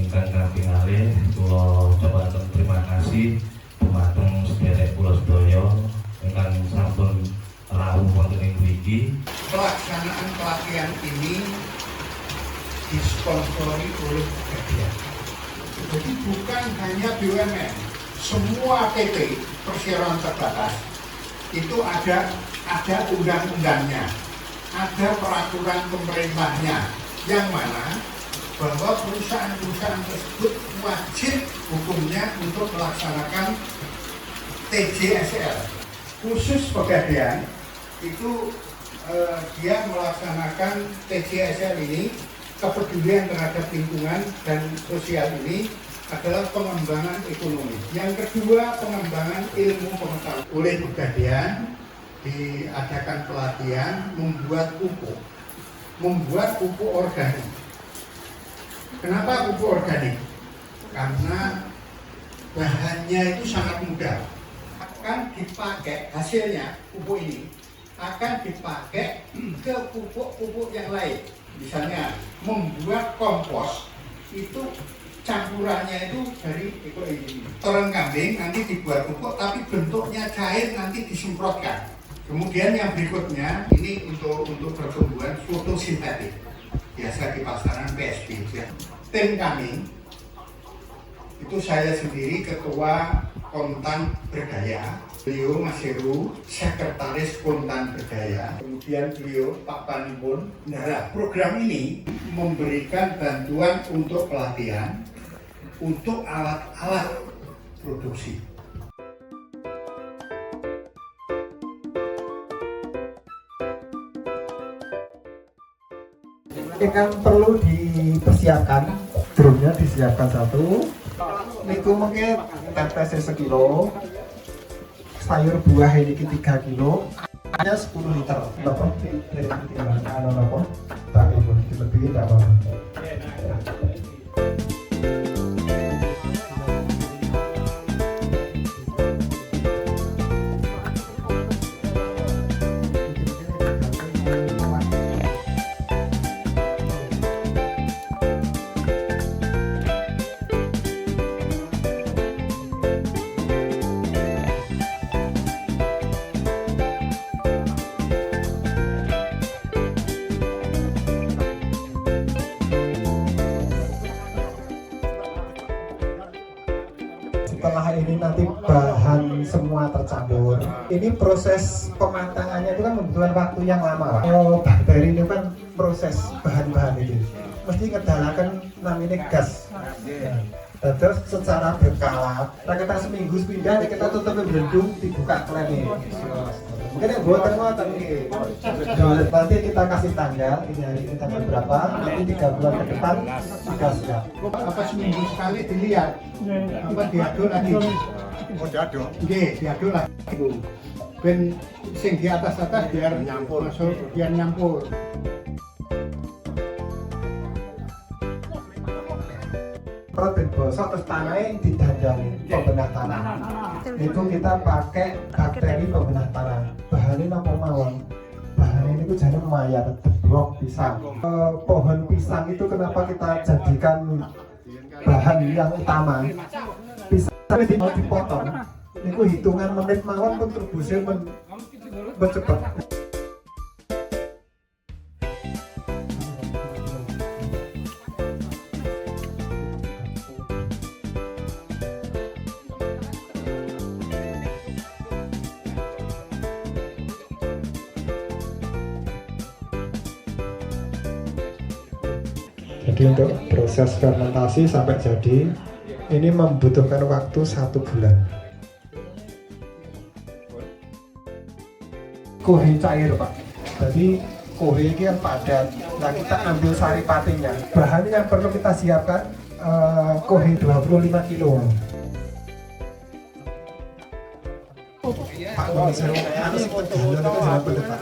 ingkang pingalih kula ucapaken terima kasih dumateng sedherek kula sedaya ingkang sampun rawuh wonten ing mriki. Pelaksanaan pelatihan ini disponsori oleh Pegadaian. Jadi bukan hanya BUMN, semua PT perseroan terbatas itu ada undang-undangnya, ada peraturan pemerintahnya, yang mana bahwa perusahaan-perusahaan tersebut wajib hukumnya untuk melaksanakan TJSL. Khusus Pegadaian itu dia melaksanakan TJSL ini, kepedulian terhadap lingkungan dan sosial ini adalah pengembangan ekonomi. Yang kedua, pengembangan ilmu pengetahuan. Oleh Pegadaian diadakan pelatihan membuat pupuk organik. Kenapa pupuk organik? Karena bahannya itu sangat mudah. Akan dipakai, hasilnya pupuk ini akan dipakai ke pupuk-pupuk yang lain. Misalnya membuat kompos, itu campurannya itu dari kotoran kambing nanti dibuat pupuk, tapi bentuknya cair nanti disemprotkan. Kemudian yang berikutnya ini untuk pertumbuhan fotosintetik, biasa di pasaran PSB. Tim kami itu saya sendiri ketua Kontan Berdaya, beliau Mas Heru sekretaris Kontan Berdaya, kemudian beliau Pak Panipun. Nah, program ini memberikan bantuan untuk pelatihan untuk alat-alat produksi. Yang perlu dipersiapkan, drumnya disiapkan satu. Niku mungkin tempe sekilo, sayur buah ini 3 kilo, hanya 10 liter. Bapak tak ibu lebih tidak apa-apa. Setelah ini nanti bahan semua tercampur. Ini proses pematangannya itu kan membutuhkan waktu yang lama. Oh, bakteri ini kan proses bahan-bahan itu mesti ngedalakan namanya gas. Dan terus secara berkala, kita seminggu sepindah kita tutup berendung dibuka klemnya. Mungkin yang buat termuatan ini. Nanti kita kasih tanggal, ini hari ini tanggal berapa, nanti 3 bulan ke depan sudah siap. Apa seminggu sekali dilihat, apa diaduk lagi? Oh, diaduk? Oke, diaduk lagi. Ben sing di atas biar nyampur, masuk biar nyampur. Protein bosok terus tanahnya didandani pembenah tanah. Itu kita pakai bakteri pembenah tanah. Bahannya apa mawon? Bahannya itu jadi mayat, deblok pisang. Pohon pisang itu kenapa kita jadikan bahan yang utama? Pisang itu mau dipotong. Itu hitungan menit mawon pun terbusnya mencepat. Jadi untuk proses fermentasi sampai jadi ini membutuhkan waktu 1 bulan. Kohe cair Pak. Jadi kohe ini yang padat. Nah kita ambil sari patinya. Bahan yang perlu kita siapkan kohe 25 kilo. Pak Komisaris harus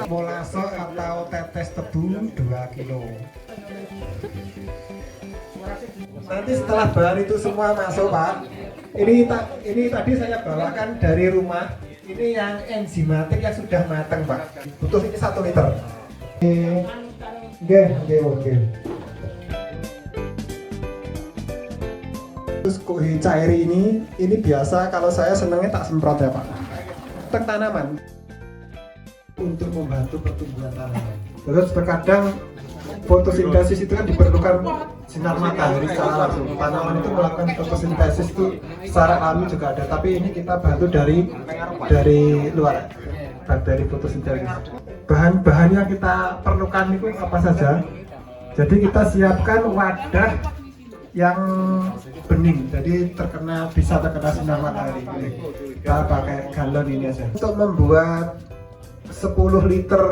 molase atau tetes tebu 2 kilo. Nanti setelah bahan itu semua masuk Pak, ini tadi saya bawakan dari rumah. Ini yang enzimatik yang sudah matang Pak. Butuh ini 1 liter. Oke. Terus kuhi cair ini biasa kalau saya senangnya tak semprot ya Pak. Untuk tanaman untuk membantu pertumbuhan tanaman. Terus terkadang fotosintesis itu kan diperlukan sinar matahari secara langsung. Tanaman itu melakukan fotosintesis itu secara alami juga ada, tapi ini kita bantu dari luar, dari fotosintesis. Bahan-bahan yang kita perlukan itu apa saja? Jadi kita siapkan wadah yang bening, jadi bisa terkena sinar matahari. Kita pakai galon ini aja. Untuk membuat 10 liter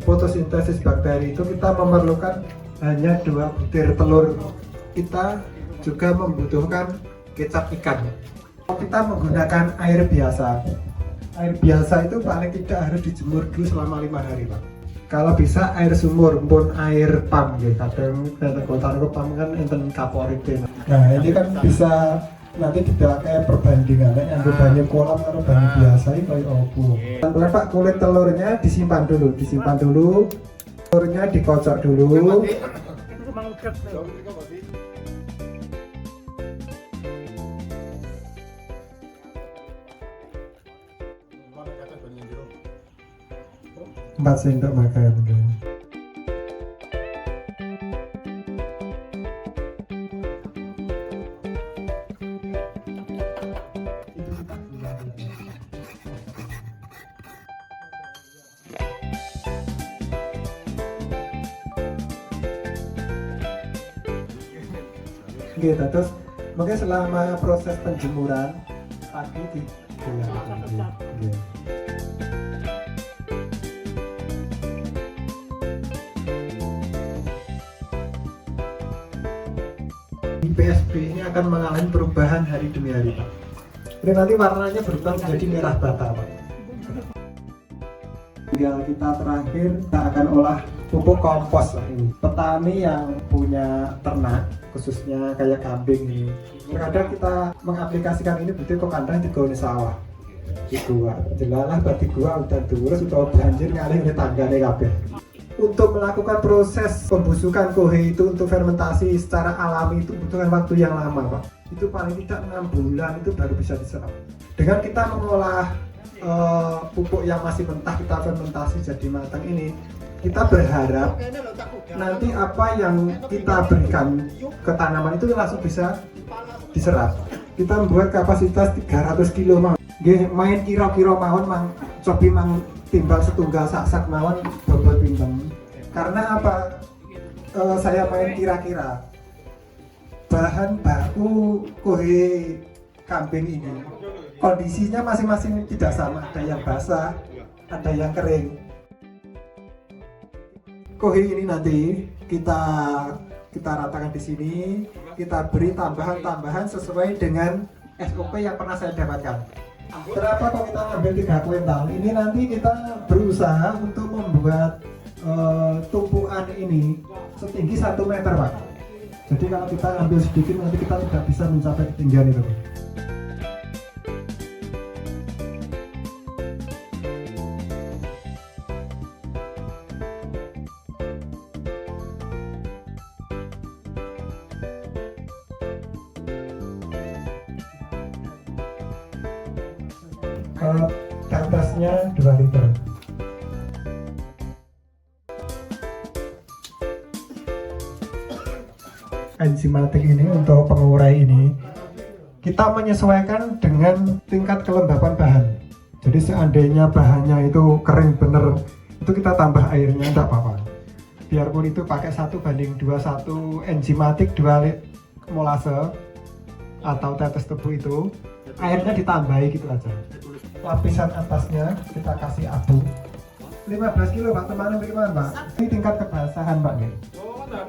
fotosintesis bakteri itu kita memerlukan hanya 2 butir telur. Kita juga membutuhkan kecap ikan. Kita menggunakan air biasa. Air biasa itu paling tidak harus dijemur dulu selama 5 hari Pak. Kalau bisa air sumur pun air pam gitu. Kadang kota-kota pam kan enten kaporite. Nah ini kan bisa nanti dipakai perbandingannya yang banyu kolam atau banyu biasa itu kayak opo. Sampai Pak kulit telurnya disimpan dulu. Telurnya dikocok dulu. Empat sendok makan. Gitu, terus mungkin selama proses penjemuran pagi di PSB ini akan mengalami perubahan hari demi hari Pak. Ini nanti warnanya berubah menjadi merah bata Pak. Tinggal kita terakhir kita akan olah pupuk kompos lah ini. Petani yang punya ternak khususnya kayak kambing ini, terkadang kita mengaplikasikan ini butuh kok kandang di gone sawah. Di gua, jelalah berarti gua udah terus atau banjir ngalih di tanggane kabeh. Untuk melakukan proses pembusukan kohe itu untuk fermentasi secara alami itu butuhkan waktu yang lama Pak. Itu paling tidak 6 bulan itu baru bisa diserap. Dengan kita mengolah pupuk yang masih mentah kita fermentasi jadi matang ini, kita berharap nanti apa yang kita berikan ke tanaman itu langsung bisa diserap. Kita membuat kapasitas 300 kilo mawon. Nggih main kira-kira mawon mang cobi mang timbang setunggal sak mawon bobot pinten. Karena apa? Saya main kira-kira bahan baku kohe kambing ini kondisinya masing-masing tidak sama, ada yang basah, ada yang kering. Kohe ini nanti kita ratakan di sini, kita beri tambahan sesuai dengan SOP yang pernah saya dapatkan. Berapa kok kita ambil 3 kuintal? Ini nanti kita berusaha untuk membuat tumpuan ini setinggi 1 meter Pak. Jadi kalau kita ambil sedikit nanti kita tidak bisa mencapai ketinggian itu. Atasnya 2 liter. Enzimatik ini untuk pengurai ini kita menyesuaikan dengan tingkat kelembapan bahan. Jadi seandainya bahannya itu kering bener, itu kita tambah airnya enggak apa-apa. Biarpun itu pakai 1:21 enzimatik 2 molase atau tetes tebu itu, airnya ditambahi gitu aja. Lapisan atasnya kita kasih abu 15 kilo Pak, teman bagaimana Pak? Ini tingkat kebasahan Pak nih.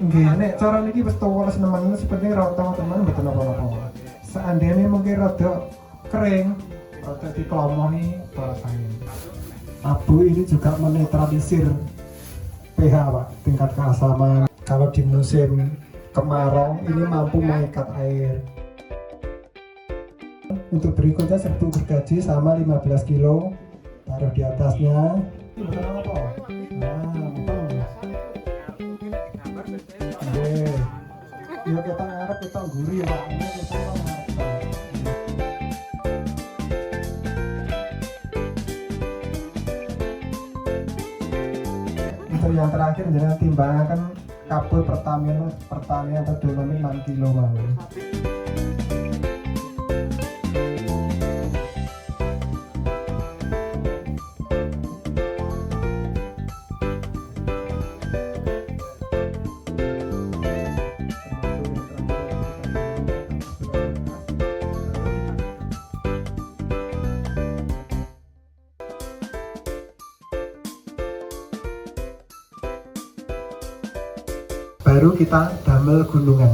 Nggih, nek cara niki wis tuwa nemen seperti rata teman mboten apa-apa. Seandainya mungkin rada kering, rada diklomongi rasane. Abu ini juga menetralisir pH Pak, tingkat keasaman. Kalau di musim kemarau ini mampu mengikat air. Untuk berikutnya serbu gergaji sama 15 kilo, taruh di atasnya. Ya kita ngarep kita gurih lah. Ini kita ngarep. Untuk yang terakhir jangan timbangan kabel pertanian atau dolomit 6 kilo mau. Baru kita damel gunungan.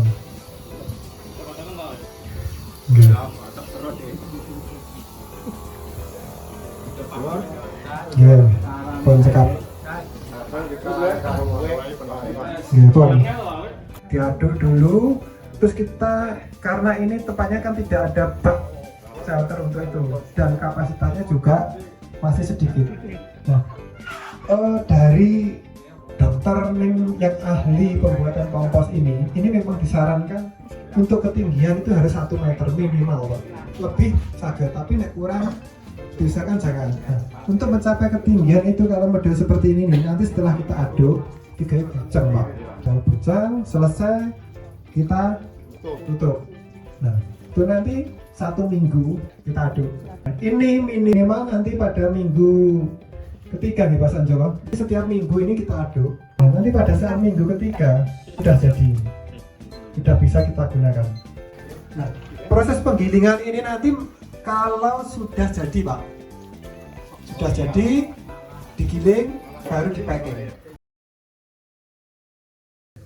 Ya, pun cekap. Ya, pun diaduk dulu. Terus kita, karena ini tepatnya kan tidak ada bak shelter untuk itu dan kapasitasnya juga masih sedikit. Nah, dari dokter yang ahli pembuatan kompos ini memang disarankan untuk ketinggian itu harus 1 meter minimal, Pak. Lebih saged, tapi nek kurang diusahakan jangan. Nah, untuk mencapai ketinggian itu kalau model seperti ini nih, nanti setelah kita aduk 3 jam, Pak. Dan bujang selesai kita tutup. Nah, itu nanti 1 minggu kita aduk. Ini minimal nanti pada minggu ketiga nih Pak Sanjoko. Setiap minggu ini kita aduk. Nah, nanti pada saat minggu ketiga sudah jadi, sudah bisa kita gunakan. Nah, proses penggilingan ini nanti kalau sudah jadi Pak, sudah jadi digiling baru dipacking.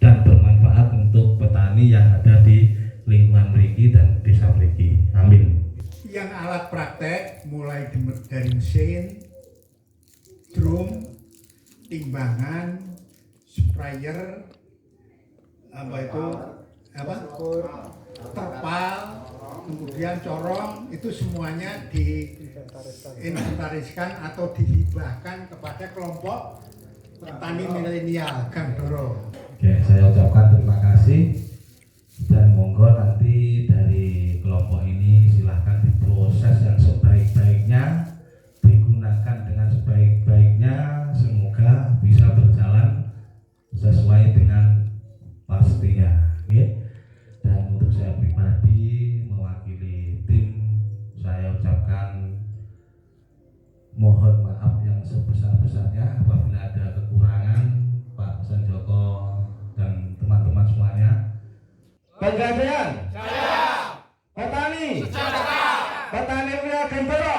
Dan bermanfaat untuk petani yang ada di lingkungan mriki dan desa mriki. Amin. Yang alat praktek mulai dari mesin, drum, timbangan, sprayer, terpal, kemudian corong, itu semuanya diinventariskan atau dihibahkan kepada kelompok petani milenial Gang Doro. Oke, saya ucapkan terima kasih dan monggo nanti dari kelompok ini silahkan diproses yang sebaik-baiknya, digunakan dengan sebaik-baiknya, semoga bisa berjalan sesuai dengan pastinya. Oke. Dan untuk saya pribadi mewakili tim, saya ucapkan mohon maaf yang sebesar-besarnya apabila ada kekurangan, Pak Sanjoko dan teman-teman semuanya. Pegadaian, petani, petani wilayah Gang Doro.